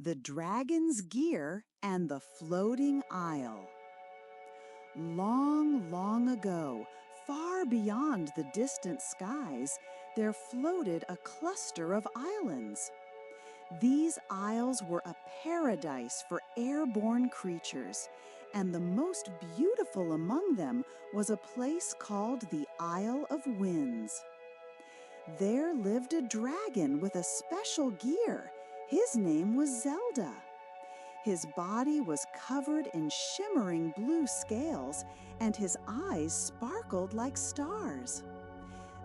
The Dragon's Gear and the Floating Isle. Long, long ago, far beyond the distant skies, there floated a cluster of islands. These isles were a paradise for airborne creatures, and the most beautiful among them was a place called the Isle of Winds. There lived a dragon with a special gear. His name was Zelda. His body was covered in shimmering blue scales, and his eyes sparkled like stars.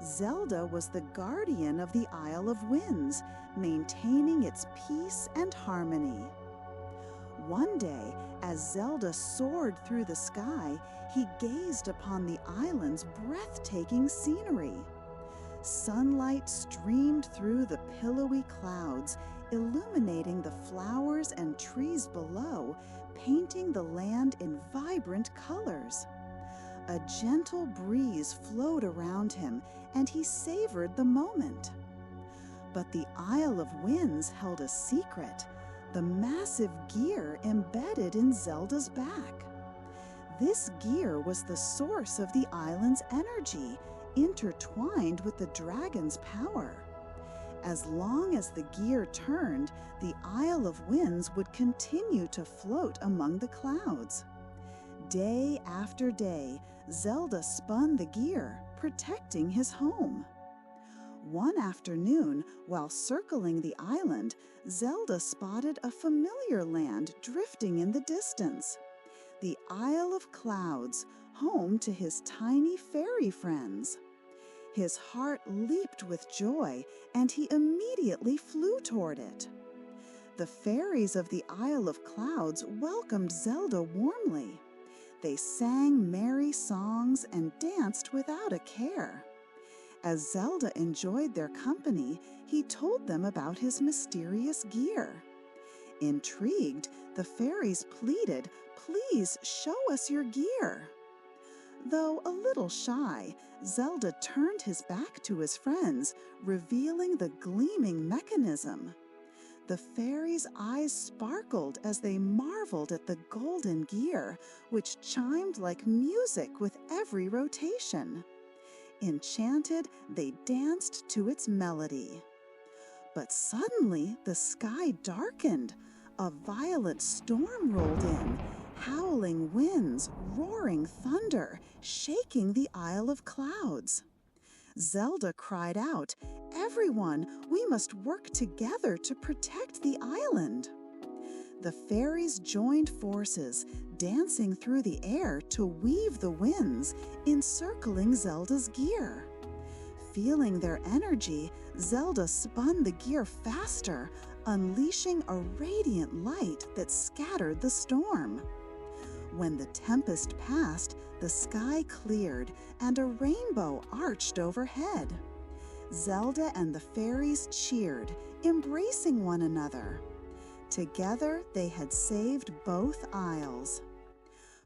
Zelda was the guardian of the Isle of Winds, maintaining its peace and harmony. One day, as Zelda soared through the sky, he gazed upon the island's breathtaking scenery. Sunlight streamed through the pillowy clouds, illuminating the flowers and trees below, painting the land in vibrant colors. A gentle breeze flowed around him, and he savored the moment. But the Isle of Winds held a secret, the massive gear embedded in Zelda's back. This gear was the source of the island's energy, intertwined with the dragon's power. As long as the gear turned, the Isle of Winds would continue to float among the clouds. Day after day, Zelda spun the gear, protecting his home. One afternoon, while circling the island, Zelda spotted a familiar land drifting in the distance. The Isle of Clouds, home to his tiny fairy friends. His heart leaped with joy, and he immediately flew toward it. The fairies of the Isle of Clouds welcomed Zelda warmly. They sang merry songs and danced without a care. As Zelda enjoyed their company, he told them about his mysterious gear. Intrigued, the fairies pleaded, "Please show us your gear." Though a little shy, Zelda turned his back to his friends, revealing the gleaming mechanism. The fairies' eyes sparkled as they marveled at the golden gear, which chimed like music with every rotation. Enchanted, they danced to its melody. But suddenly, the sky darkened. A violent storm rolled in, howling winds, roaring thunder, shaking the Isle of Clouds. Zelda cried out, "Everyone, we must work together to protect the island." The fairies joined forces, dancing through the air to weave the winds, encircling Zelda's gear. Feeling their energy, Zelda spun the gear faster, unleashing a radiant light that scattered the storm. When the tempest passed, the sky cleared and a rainbow arched overhead. Zelda and the fairies cheered, embracing one another. Together, they had saved both isles.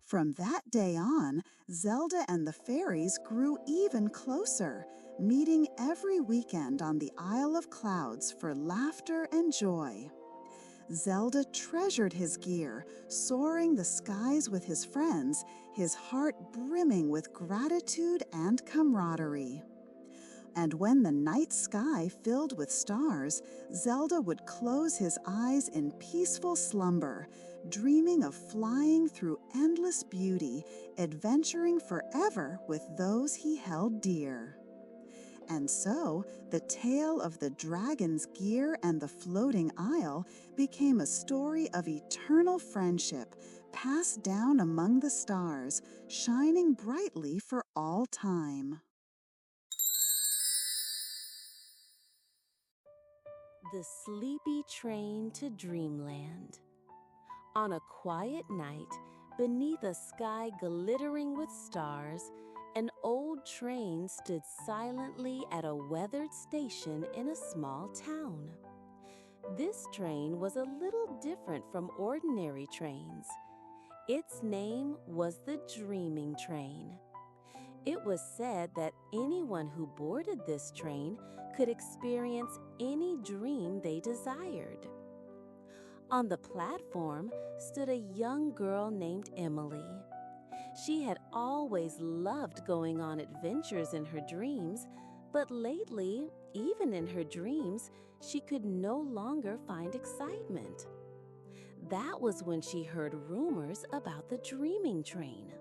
From that day on, Zelda and the fairies grew even closer, meeting every weekend on the Isle of Clouds for laughter and joy. Zelda treasured his gear, soaring the skies with his friends, his heart brimming with gratitude and camaraderie. And when the night sky filled with stars, Zelda would close his eyes in peaceful slumber, dreaming of flying through endless beauty, adventuring forever with those he held dear. And so, the tale of the dragon's gear and the floating isle became a story of eternal friendship, passed down among the stars, shining brightly for all time. The sleepy train to Dreamland. On a quiet night, beneath a sky glittering with stars, an old train stood silently at a weathered station in a small town. This train was a little different from ordinary trains. Its name was the Dreaming Train. It was said that anyone who boarded this train could experience any dream they desired. On the platform stood a young girl named Emily. She had always loved going on adventures in her dreams, but lately, even in her dreams, she could no longer find excitement. That was when she heard rumors about the dreaming train.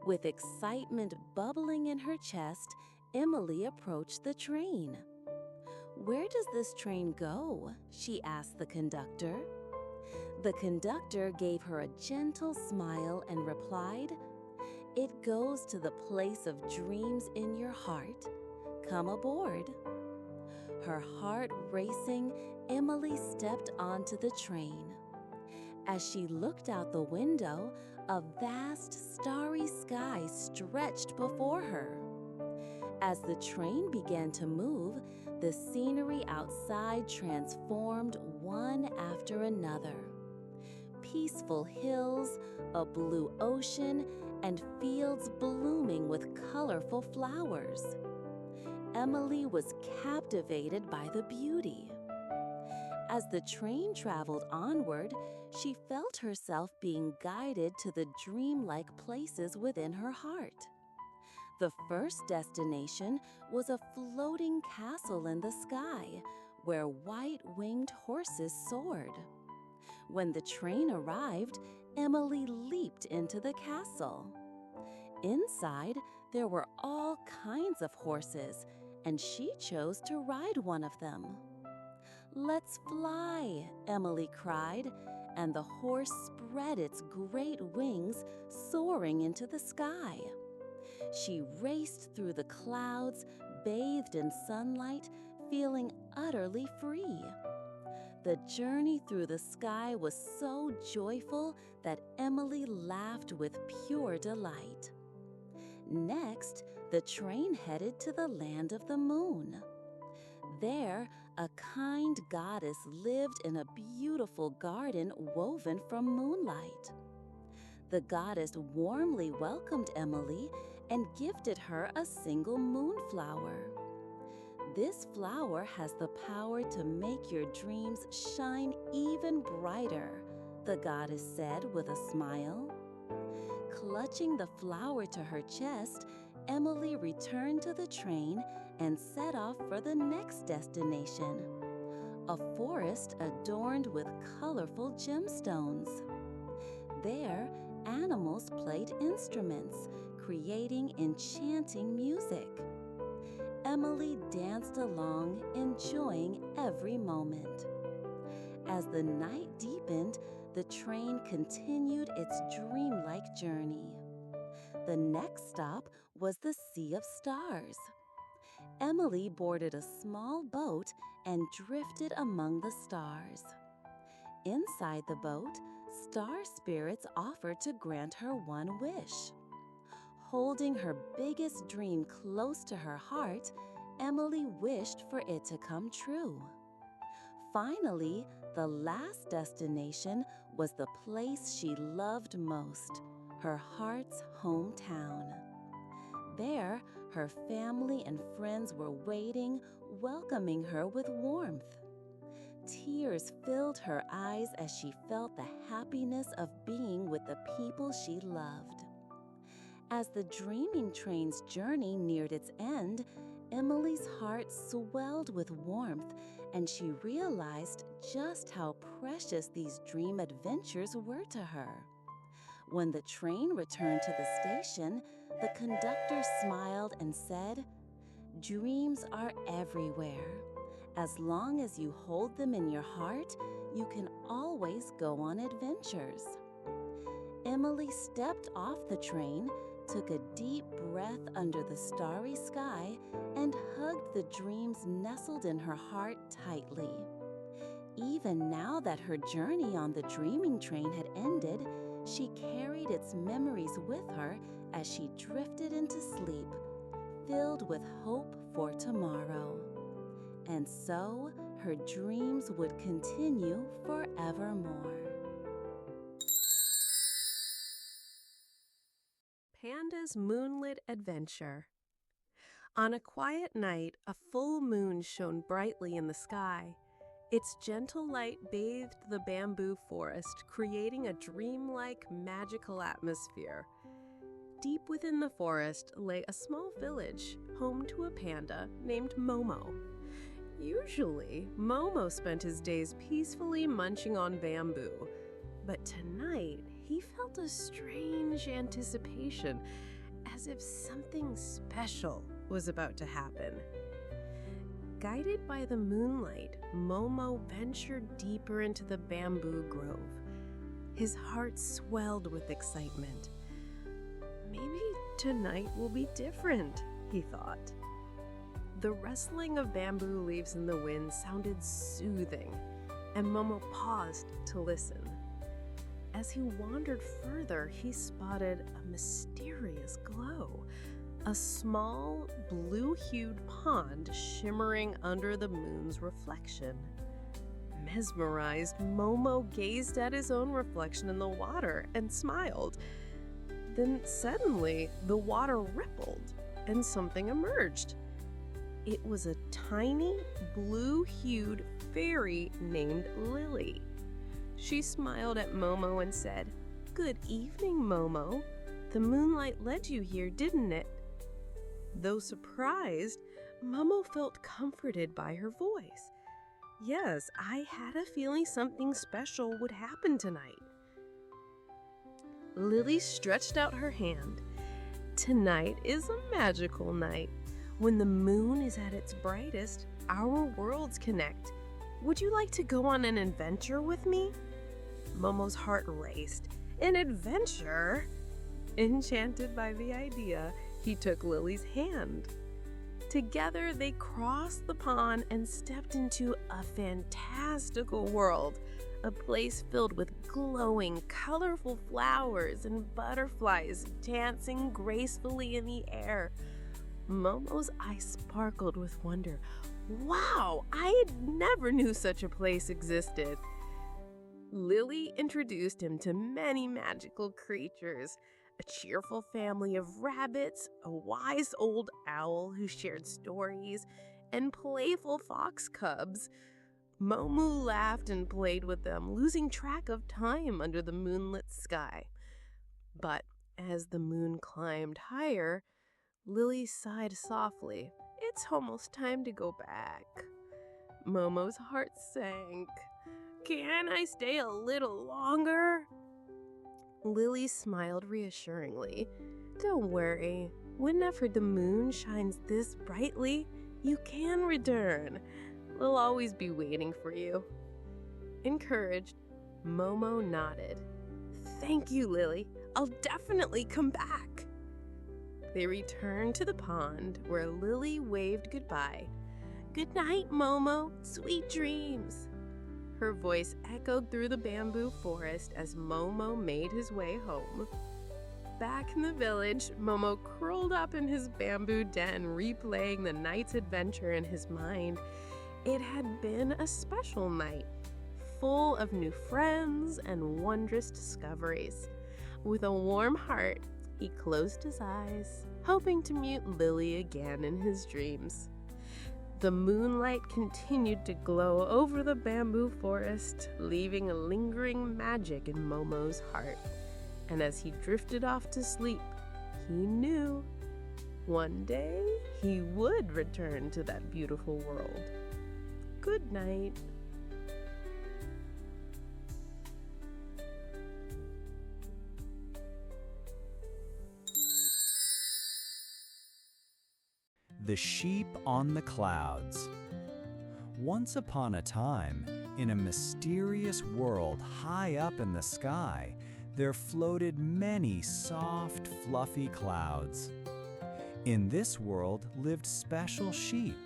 With excitement bubbling in her chest, Emily approached the train. "Where does this train go?" she asked the conductor. The conductor gave her a gentle smile and replied, "It goes to the place of dreams in your heart. Come aboard." Her heart racing, Emily stepped onto the train. As she looked out the window, a vast starry sky stretched before her. As the train began to move, the scenery outside transformed one after another. Peaceful hills, a blue ocean, and fields blooming with colorful flowers. Emily was captivated by the beauty. As the train traveled onward, she felt herself being guided to the dreamlike places within her heart. The first destination was a floating castle in the sky, where white-winged horses soared. When the train arrived, Emily leaped into the castle. Inside, there were all kinds of horses, and she chose to ride one of them. "Let's fly," Emily cried, and the horse spread its great wings, soaring into the sky. She raced through the clouds, bathed in sunlight, feeling utterly free. The journey through the sky was so joyful that Emily laughed with pure delight. Next, the train headed to the land of the moon. There, a kind goddess lived in a beautiful garden woven from moonlight. The goddess warmly welcomed Emily and gifted her a single moonflower. "This flower has the power to make your dreams shine even brighter," the goddess said with a smile. Clutching the flower to her chest, Emily returned to the train and set off for the next destination, a forest adorned with colorful gemstones. There, animals played instruments, creating enchanting music. Emily danced along, enjoying every moment. As the night deepened, the train continued its dreamlike journey. The next stop was the Sea of Stars. Emily boarded a small boat and drifted among the stars. Inside the boat, star spirits offered to grant her one wish. Holding her biggest dream close to her heart, Emily wished for it to come true. Finally, the last destination was the place she loved most, her heart's hometown. There, her family and friends were waiting, welcoming her with warmth. Tears filled her eyes as she felt the happiness of being with the people she loved. As the dreaming train's journey neared its end, Emily's heart swelled with warmth, and she realized just how precious these dream adventures were to her. When the train returned to the station, the conductor smiled and said, "Dreams are everywhere. As long as you hold them in your heart, you can always go on adventures." Emily stepped off the train, took a deep breath under the starry sky, and hugged the dreams nestled in her heart tightly. Even now that her journey on the dreaming train had ended, she carried its memories with her as she drifted into sleep, filled with hope for tomorrow. And so, her dreams would continue forevermore. Panda's Moonlit Adventure. On a quiet night, a full moon shone brightly in the sky. Its gentle light bathed the bamboo forest, creating a dreamlike, magical atmosphere. Deep within the forest lay a small village, home to a panda named Momo. Usually, Momo spent his days peacefully munching on bamboo, but tonight he felt a strange anticipation, as if something special was about to happen. Guided by the moonlight, Momo ventured deeper into the bamboo grove. His heart swelled with excitement. Maybe tonight will be different, he thought. The rustling of bamboo leaves in the wind sounded soothing, and Momo paused to listen. As he wandered further, he spotted a mysterious glow, a small, blue-hued pond shimmering under the moon's reflection. Mesmerized, Momo gazed at his own reflection in the water and smiled. Then suddenly, the water rippled and something emerged. It was a tiny, blue-hued fairy named Lily. She smiled at Momo and said, "Good evening, Momo. The moonlight led you here, didn't it?" Though surprised, Momo felt comforted by her voice. "Yes, I had a feeling something special would happen tonight." Lily stretched out her hand. "Tonight is a magical night. When the moon is at its brightest, our worlds connect. Would you like to go on an adventure with me?" Momo's heart raced. An adventure? Enchanted by the idea, he took Lily's hand. Together, they crossed the pond and stepped into a fantastical world, a place filled with glowing, colorful flowers and butterflies dancing gracefully in the air. Momo's eyes sparkled with wonder. Wow, I never knew such a place existed. Lily introduced him to many magical creatures, a cheerful family of rabbits, a wise old owl who shared stories, and playful fox cubs. Momo laughed and played with them, losing track of time under the moonlit sky. But as the moon climbed higher, Lily sighed softly. It's almost time to go back. Momo's heart sank. Can I stay a little longer? Lily smiled reassuringly. Don't worry. Whenever the moon shines this brightly, you can return. We'll always be waiting for you. Encouraged, Momo nodded. Thank you, Lily. I'll definitely come back. They returned to the pond where Lily waved goodbye. Good night, Momo. Sweet dreams. Her voice echoed through the bamboo forest as Momo made his way home. Back in the village, Momo curled up in his bamboo den, replaying the night's adventure in his mind. It had been a special night, full of new friends and wondrous discoveries. With a warm heart, he closed his eyes, hoping to meet Lily again in his dreams. The moonlight continued to glow over the bamboo forest, leaving a lingering magic in Momo's heart. And as he drifted off to sleep, he knew one day he would return to that beautiful world. Good night. The Sheep on the Clouds. Once upon a time, in a mysterious world high up in the sky, there floated many soft, fluffy clouds. In this world lived special sheep.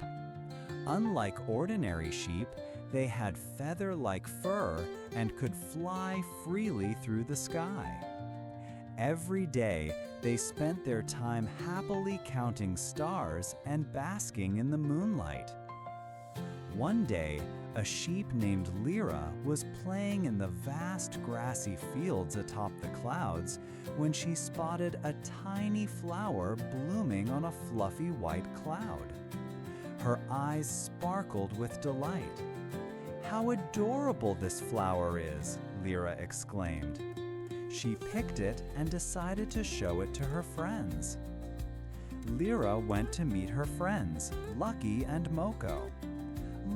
Unlike ordinary sheep, they had feather-like fur and could fly freely through the sky. Every day, they spent their time happily counting stars and basking in the moonlight. One day, a sheep named Lyra was playing in the vast grassy fields atop the clouds when she spotted a tiny flower blooming on a fluffy white cloud. Her eyes sparkled with delight. How adorable this flower is, Lyra exclaimed. She picked it and decided to show it to her friends. Lyra went to meet her friends, Lucky and Moko.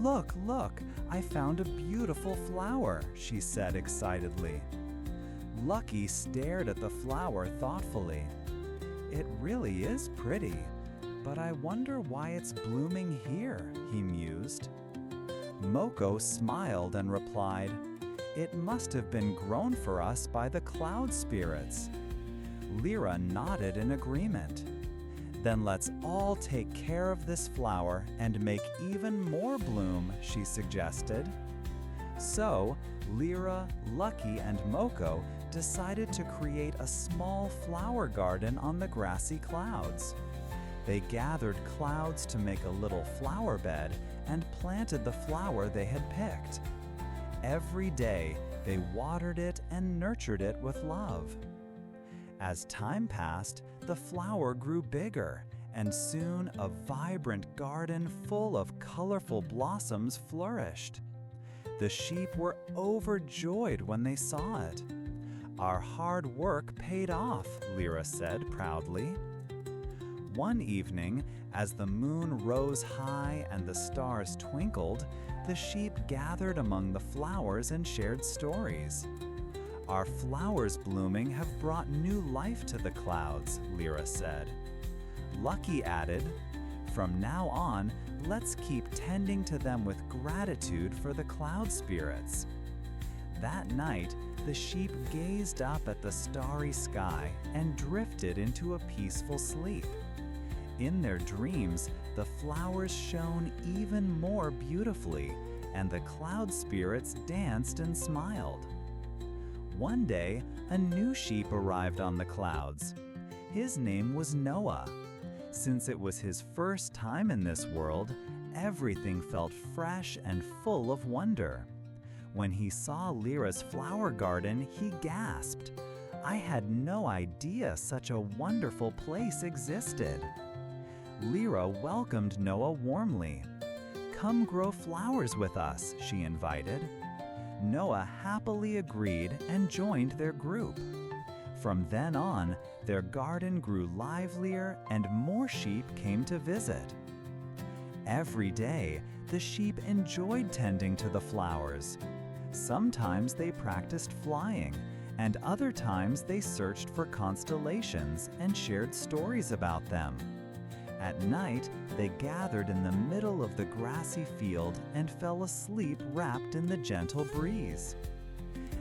Look, look, I found a beautiful flower, she said excitedly. Lucky stared at the flower thoughtfully. It really is pretty, but I wonder why it's blooming here, he mused. Moko smiled and replied, It must have been grown for us by the cloud spirits. Lyra nodded in agreement. Then let's all take care of this flower and make even more bloom, she suggested. So, Lyra, Lucky, and Moko decided to create a small flower garden on the grassy clouds. They gathered clouds to make a little flower bed and planted the flower they had picked. Every day, they watered it and nurtured it with love. As time passed, the flower grew bigger, and soon a vibrant garden full of colorful blossoms flourished. The sheep were overjoyed when they saw it. Our hard work paid off, Lyra said proudly. One evening, as the moon rose high and the stars twinkled, the sheep gathered among the flowers and shared stories. Our flowers blooming have brought new life to the clouds, Lyra said. Lucky added, From now on, let's keep tending to them with gratitude for the cloud spirits. That night, the sheep gazed up at the starry sky and drifted into a peaceful sleep. In their dreams, the flowers shone even more beautifully, and the cloud spirits danced and smiled. One day, a new sheep arrived on the clouds. His name was Noah. Since it was his first time in this world, everything felt fresh and full of wonder. When he saw Lyra's flower garden, he gasped, "I had no idea such a wonderful place existed." Lyra welcomed Noah warmly. "Come grow flowers with us," she invited. Noah happily agreed and joined their group. From then on, their garden grew livelier and more sheep came to visit. Every day, the sheep enjoyed tending to the flowers. Sometimes they practiced flying, and other times they searched for constellations and shared stories about them. At night, they gathered in the middle of the grassy field and fell asleep wrapped in the gentle breeze.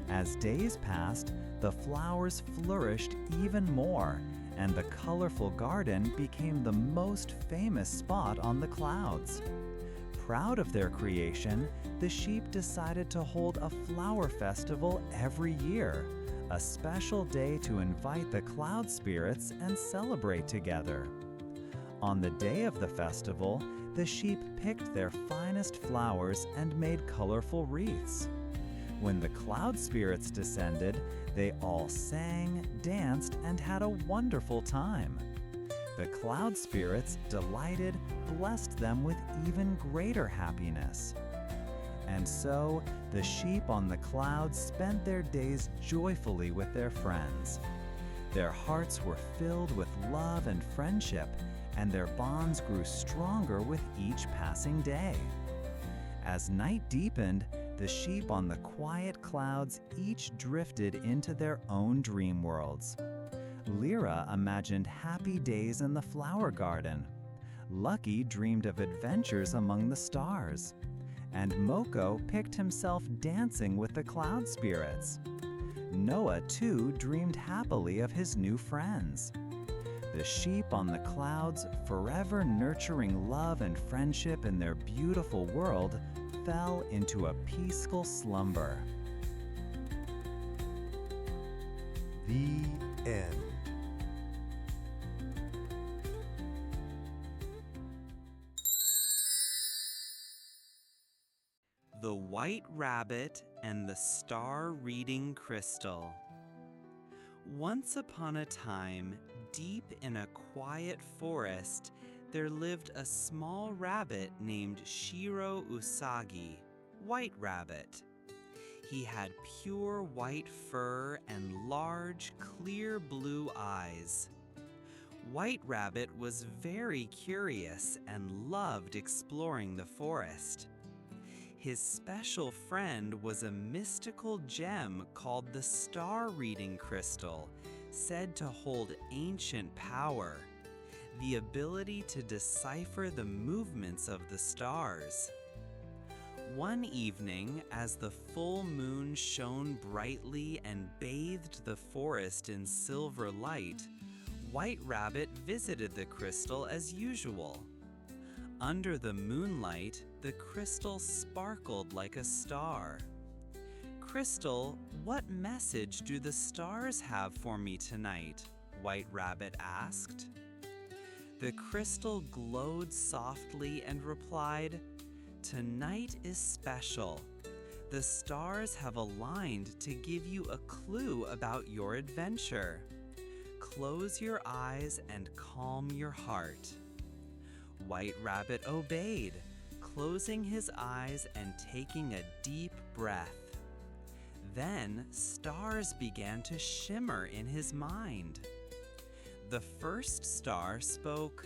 As days passed, the flowers flourished even more, and the colorful garden became the most famous spot on the clouds. Proud of their creation, the sheep decided to hold a flower festival every year, a special day to invite the cloud spirits and celebrate together. On the day of the festival, the sheep picked their finest flowers and made colorful wreaths. When the cloud spirits descended, they all sang, danced, and had a wonderful time. The cloud spirits, delighted, blessed them with even greater happiness. And so, the sheep on the clouds spent their days joyfully with their friends. Their hearts were filled with love and friendship, and their bonds grew stronger with each passing day. As night deepened, the sheep on the quiet clouds each drifted into their own dream worlds. Lyra imagined happy days in the flower garden. Lucky dreamed of adventures among the stars. And Moko picked himself dancing with the cloud spirits. Noah, too, dreamed happily of his new friends. The sheep on the clouds, forever nurturing love and friendship in their beautiful world, fell into a peaceful slumber. The end. The White Rabbit and the Star-Reading Crystal. Once upon a time, deep in a quiet forest, there lived a small rabbit named Shiro Usagi. White Rabbit. He had pure white fur and large, clear blue eyes. White Rabbit was very curious and loved exploring the forest. His special friend was a mystical gem called the star reading crystal, said to hold ancient power, the ability to decipher the movements of the stars. One evening, as the full moon shone brightly and bathed the forest in silver light, White Rabbit visited the crystal as usual. Under the moonlight, the crystal sparkled like a star. "Crystal, what message do the stars have for me tonight?" White Rabbit asked. The crystal glowed softly and replied, "Tonight is special. The stars have aligned to give you a clue about your adventure. Close your eyes and calm your heart." White Rabbit obeyed, closing his eyes and taking a deep breath. Then stars began to shimmer in his mind. The first star spoke,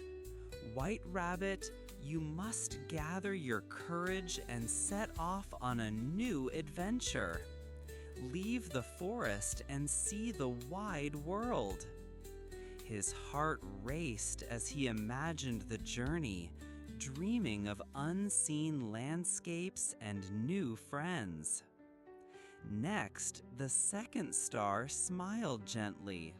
"White Rabbit, you must gather your courage and set off on a new adventure. Leave the forest and see the wide world." His heart raced as he imagined the journey, dreaming of unseen landscapes and new friends. Next, the second star smiled gently.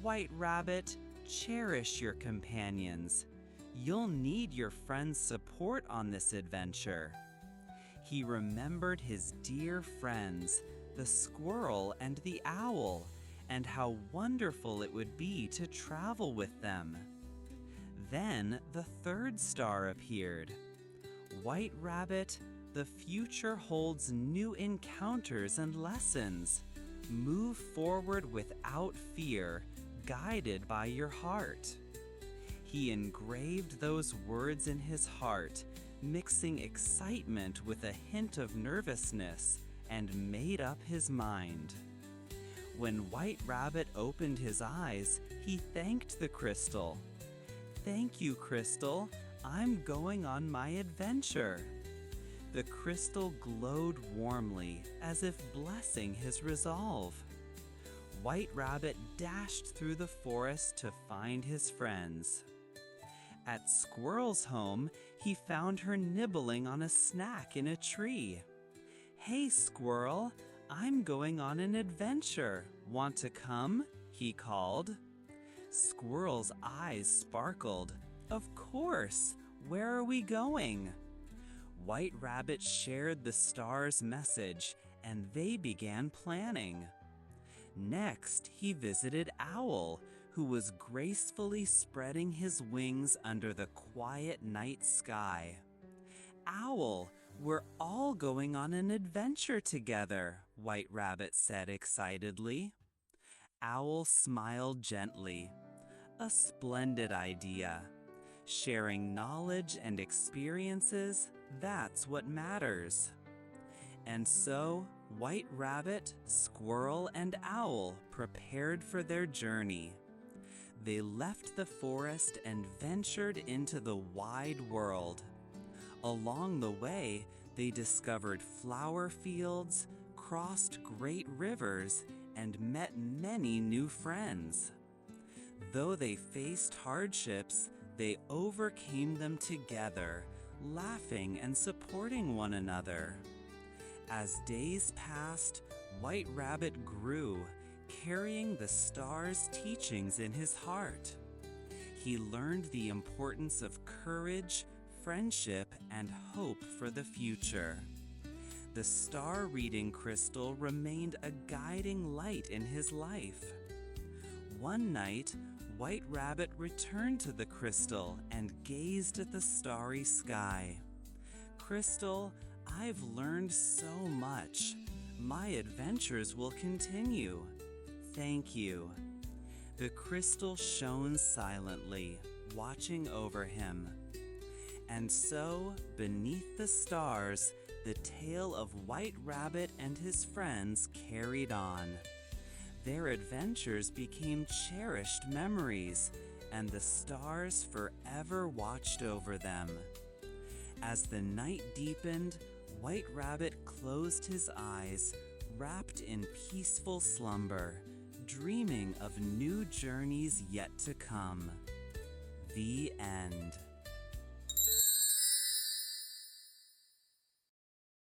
"White Rabbit, cherish your companions. You'll need your friends' support on this adventure." He remembered his dear friends, the squirrel and the owl, and how wonderful it would be to travel with them. Then the third star appeared. "White Rabbit, the future holds new encounters and lessons. Move forward without fear, guided by your heart." He engraved those words in his heart, mixing excitement with a hint of nervousness, and made up his mind. When White Rabbit opened his eyes, he thanked the crystal. "Thank you, Crystal. I'm going on my adventure." The crystal glowed warmly, as if blessing his resolve. White Rabbit dashed through the forest to find his friends. At Squirrel's home, he found her nibbling on a snack in a tree. "Hey, Squirrel, I'm going on an adventure. Want to come?" he called. Squirrel's eyes sparkled. "Of course! Where are we going?" White Rabbit shared the star's message, and they began planning. Next, he visited Owl, who was gracefully spreading his wings under the quiet night sky. "Owl, we're all going on an adventure together," White Rabbit said excitedly. Owl smiled gently. "A splendid idea. Sharing knowledge and experiences, that's what matters." And so, White Rabbit, Squirrel, and Owl prepared for their journey. They left the forest and ventured into the wide world. Along the way, they discovered flower fields, crossed great rivers, and met many new friends. Though they faced hardships, they overcame them together, laughing and supporting one another. As days passed, White Rabbit grew, carrying the star's teachings in his heart. He learned the importance of courage, friendship, and hope for the future. The star reading crystal remained a guiding light in his life. One night, White Rabbit returned to the crystal and gazed at the starry sky. "Crystal, I've learned so much. My adventures will continue. Thank you." The crystal shone silently, watching over him. And so, beneath the stars, the tale of White Rabbit and his friends carried on. Their adventures became cherished memories, and the stars forever watched over them. As the night deepened, White Rabbit closed his eyes, wrapped in peaceful slumber, dreaming of new journeys yet to come. The end.